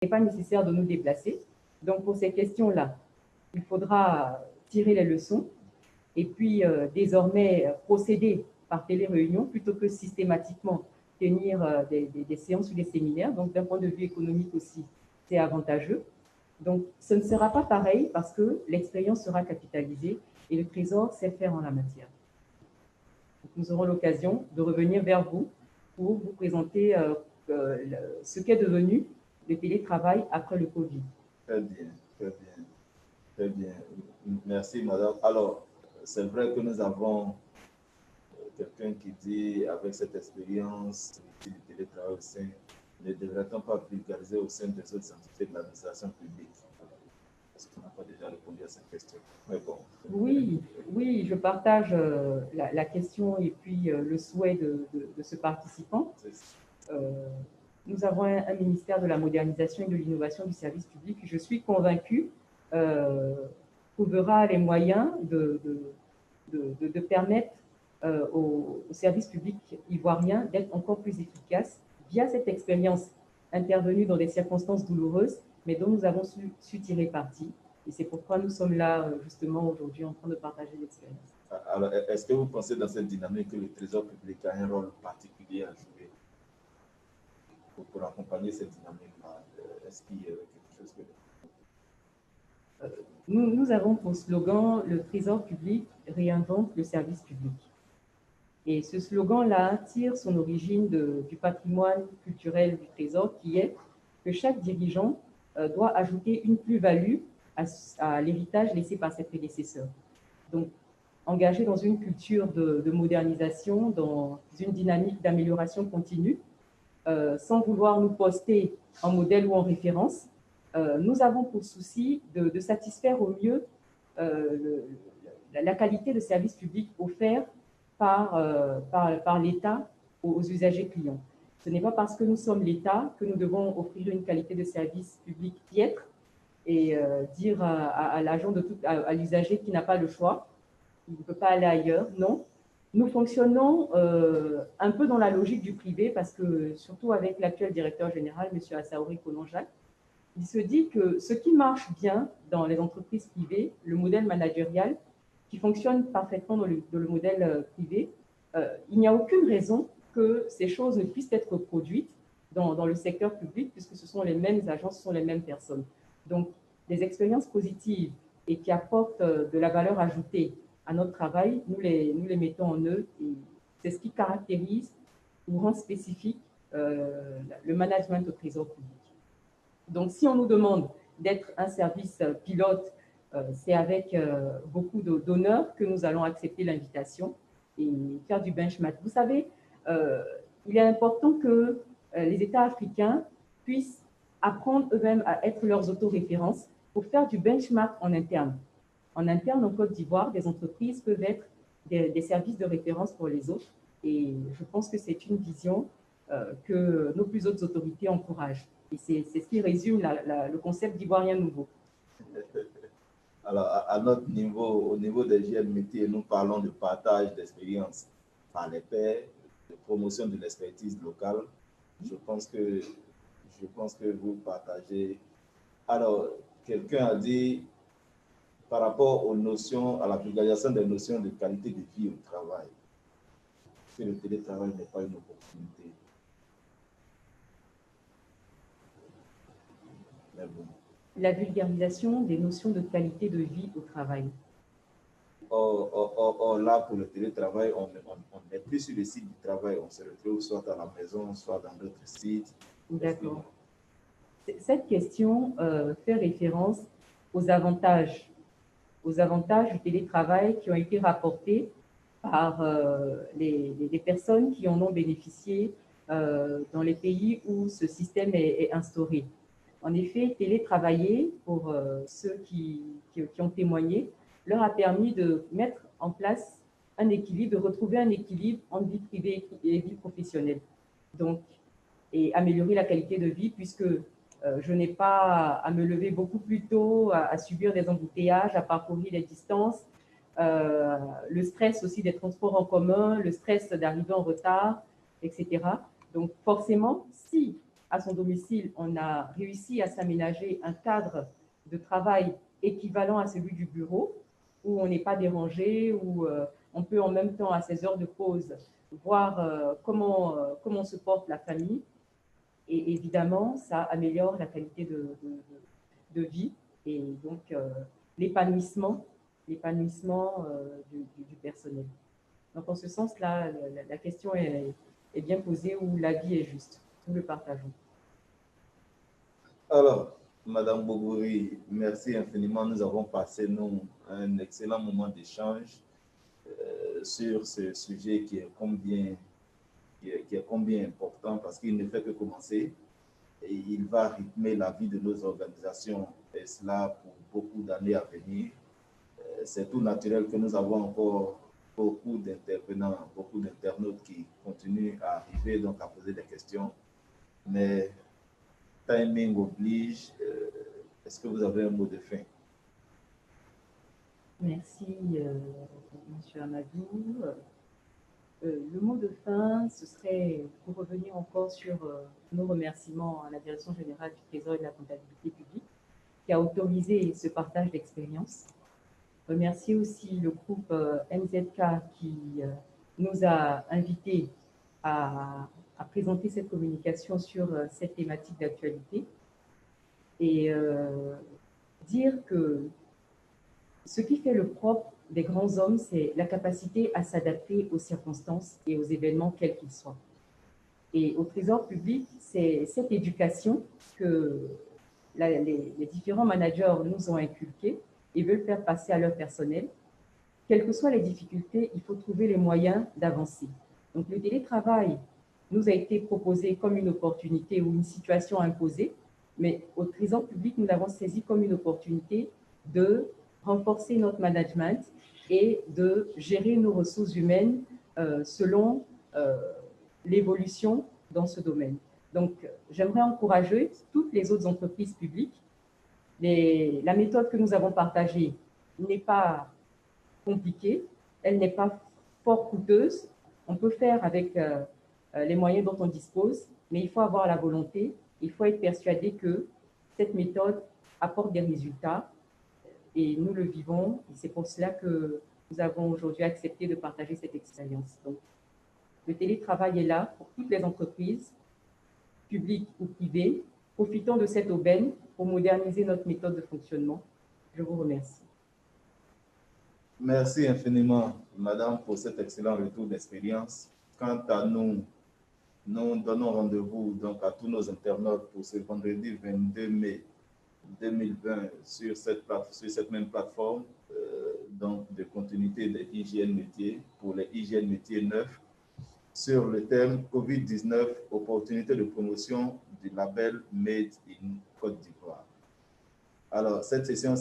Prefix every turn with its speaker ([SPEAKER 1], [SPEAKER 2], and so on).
[SPEAKER 1] n'est pas nécessaire de nous déplacer. Donc, pour ces questions-là, il faudra tirer les leçons et puis désormais procéder par téléréunion plutôt que systématiquement tenir des séances ou des séminaires. Donc, d'un point de vue économique aussi, c'est avantageux. Donc, ce ne sera pas pareil parce que l'expérience sera capitalisée et le Trésor sait faire en la matière. Donc, nous aurons l'occasion de revenir vers vous pour vous présenter ce qu'est devenu le télétravail après le Covid.
[SPEAKER 2] Très bien, très bien, très bien. Merci, madame. Alors, c'est vrai que nous avons quelqu'un qui dit, avec cette expérience du télétravail au sein, ne devrait-on pas vulgariser au sein des autres entités de l'administration publique? Est-ce qu'on n'a pas déjà répondu à cette question? Mais bon.
[SPEAKER 1] Oui, oui, je partage la question et puis le souhait de ce participant. Nous avons un ministère de la modernisation et de l'innovation du service public. Je suis convaincue trouvera les moyens de permettre au service public ivoirien d'être encore plus efficace via cette expérience intervenue dans des circonstances douloureuses, mais dont nous avons su tirer parti. Et c'est pourquoi nous sommes là, justement, aujourd'hui, en train de partager l'expérience.
[SPEAKER 2] Alors, est-ce que vous pensez dans cette dynamique que le Trésor public a un rôle particulier à jouer pour accompagner cette dynamique-là? Est-ce qu'il y a quelque chose que...
[SPEAKER 1] Nous avons pour slogan « Le Trésor public réinvente le service public ». Et ce slogan-là tire son origine du patrimoine culturel du Trésor, qui est que chaque dirigeant doit ajouter une plus-value à l'héritage laissé par ses prédécesseurs. Donc, engagé dans une culture de modernisation, dans une dynamique d'amélioration continue, sans vouloir nous poster en modèle ou en référence, nous avons pour souci de satisfaire au mieux la qualité de service public offert par l'État aux usagers clients. Ce n'est pas parce que nous sommes l'État que nous devons offrir une qualité de service public piètre et dire à l'agent à l'usager qui n'a pas le choix, il ne peut pas aller ailleurs. Non, nous fonctionnons un peu dans la logique du privé parce que, surtout avec l'actuel directeur général, M. Assaouri Kolonjak, il se dit que ce qui marche bien dans les entreprises privées, le modèle managérial, qui fonctionne parfaitement dans le modèle privé, il n'y a aucune raison que ces choses ne puissent être produites dans le secteur public, puisque ce sont les mêmes agences, ce sont les mêmes personnes. Donc, des expériences positives et qui apportent de la valeur ajoutée à notre travail, nous les mettons en œuvre et c'est ce qui caractérise ou rend spécifique le management au Trésor public. Donc, si on nous demande d'être un service pilote, c'est avec beaucoup d'honneur que nous allons accepter l'invitation et faire du benchmark. Vous savez, il est important que les États africains puissent apprendre eux-mêmes à être leurs autoréférences pour faire du benchmark en interne. En interne, en Côte d'Ivoire, des entreprises peuvent être des services de référence pour les autres et je pense que c'est une vision que nos plus hautes autorités encouragent. Et c'est ce qui résume le concept d'Ivoirien nouveau.
[SPEAKER 2] Alors, à notre niveau, au niveau des JLMT, nous parlons de partage d'expérience par les pairs, de promotion de l'expertise locale. Je pense que vous partagez. Alors, quelqu'un a dit, par rapport aux notions, à la vulgarisation des notions de qualité de vie au travail, que le télétravail n'est pas une opportunité. Mais bon.
[SPEAKER 1] La vulgarisation des notions de qualité de vie au travail.
[SPEAKER 2] Or, là, pour le télétravail, on n'est plus sur le site du travail, on se retrouve soit à la maison, soit dans d'autres sites.
[SPEAKER 1] D'accord. Cette question fait référence aux avantages du télétravail qui ont été rapportés par les personnes qui en ont bénéficié dans les pays où ce système est instauré. En effet, télétravailler, pour ceux qui ont témoigné, leur a permis de mettre en place un équilibre, de retrouver un équilibre entre vie privée et vie professionnelle. Donc, et améliorer la qualité de vie puisque je n'ai pas à me lever beaucoup plus tôt, à subir des embouteillages, à parcourir les distances, le stress aussi des transports en commun, le stress d'arriver en retard, etc. Donc, forcément, si à son domicile, on a réussi à s'aménager un cadre de travail équivalent à celui du bureau, où on n'est pas dérangé, où on peut en même temps, à ses heures de pause, voir comment se porte la famille. Et évidemment, ça améliore la qualité de vie et donc l'épanouissement du personnel. Donc, en ce sens-là, la question est bien posée ou l'avis est juste. Nous le partageons.
[SPEAKER 2] Alors, Madame Bogouri, merci infiniment. Nous avons passé, nous, un excellent moment d'échange sur ce sujet qui est combien important parce qu'il ne fait que commencer et il va rythmer la vie de nos organisations et cela pour beaucoup d'années à venir. C'est tout naturel que nous avons encore beaucoup d'intervenants, beaucoup d'internautes qui continuent à arriver, donc à poser des questions. Mais timing oblige. Est-ce que vous avez un mot de fin?
[SPEAKER 1] Merci, M. Amadou. Le mot de fin, ce serait pour revenir encore sur nos remerciements à la Direction générale du Trésor et de la comptabilité publique qui a autorisé ce partage d'expérience. Remercier aussi le groupe MZK qui nous a invités à présenter cette communication sur cette thématique d'actualité et dire que ce qui fait le propre des grands hommes, c'est la capacité à s'adapter aux circonstances et aux événements quels qu'ils soient. Et au Trésor public, c'est cette éducation que les différents managers nous ont inculquée et veulent faire passer à leur personnel. Quelles que soient les difficultés, il faut trouver les moyens d'avancer. Donc le télétravail nous a été proposé comme une opportunité ou une situation imposée, mais au Trésor public, nous l'avons saisi comme une opportunité de renforcer notre management et de gérer nos ressources humaines selon l'évolution dans ce domaine. Donc, j'aimerais encourager toutes les autres entreprises publiques. La méthode que nous avons partagée n'est pas compliquée, elle n'est pas fort coûteuse. On peut faire avec les moyens dont on dispose, mais il faut avoir la volonté, il faut être persuadé que cette méthode apporte des résultats et nous le vivons. Et c'est pour cela que nous avons aujourd'hui accepté de partager cette expérience. Donc, le télétravail est là pour toutes les entreprises, publiques ou privées. Profitons de cette aubaine pour moderniser notre méthode de fonctionnement. Je vous remercie.
[SPEAKER 2] Merci infiniment, Madame, pour cet excellent retour d'expérience. Quant à nous, nous donnons rendez-vous donc à tous nos internautes pour ce vendredi 22 mai 2020 sur cette même plateforme donc de continuité des hygiènes métiers pour les hygiènes métiers neufs sur le thème COVID-19, opportunité de promotion du label Made in Côte d'Ivoire. Alors, cette session